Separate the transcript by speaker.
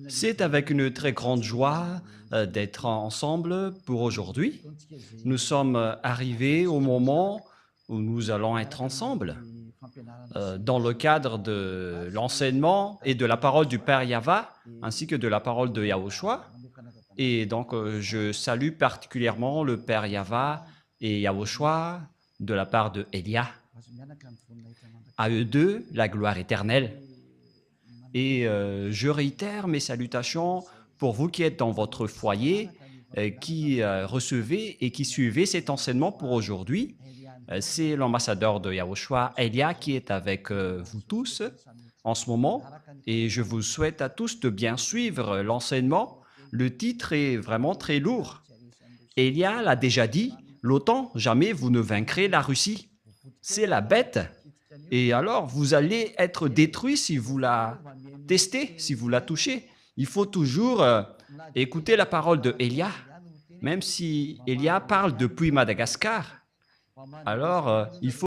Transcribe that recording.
Speaker 1: C'est avec une très grande joie d'être ensemble pour aujourd'hui. Nous sommes arrivés au moment où nous allons être ensemble dans le cadre de l'enseignement et de la parole du Père Yava, ainsi que de la parole de Yahushua. Et donc, je salue particulièrement le Père Yava et Yahushua de la part de Elia. À eux deux, la gloire éternelle. Et je réitère mes salutations pour vous qui êtes dans votre foyer, qui recevez et qui suivez cet enseignement pour aujourd'hui. C'est l'ambassadeur de Yahushua, Elia, qui est avec vous tous en ce moment. Et je vous souhaite à tous de bien suivre l'enseignement. Le titre est vraiment très lourd. Elia l'a déjà dit, l'OTAN, jamais vous ne vaincrez la Russie. C'est la bête. Et alors, vous allez être détruit si vous la testez, si vous la touchez. Il faut toujours écouter la parole de Elia, même si Elia parle depuis Madagascar. Alors, il faut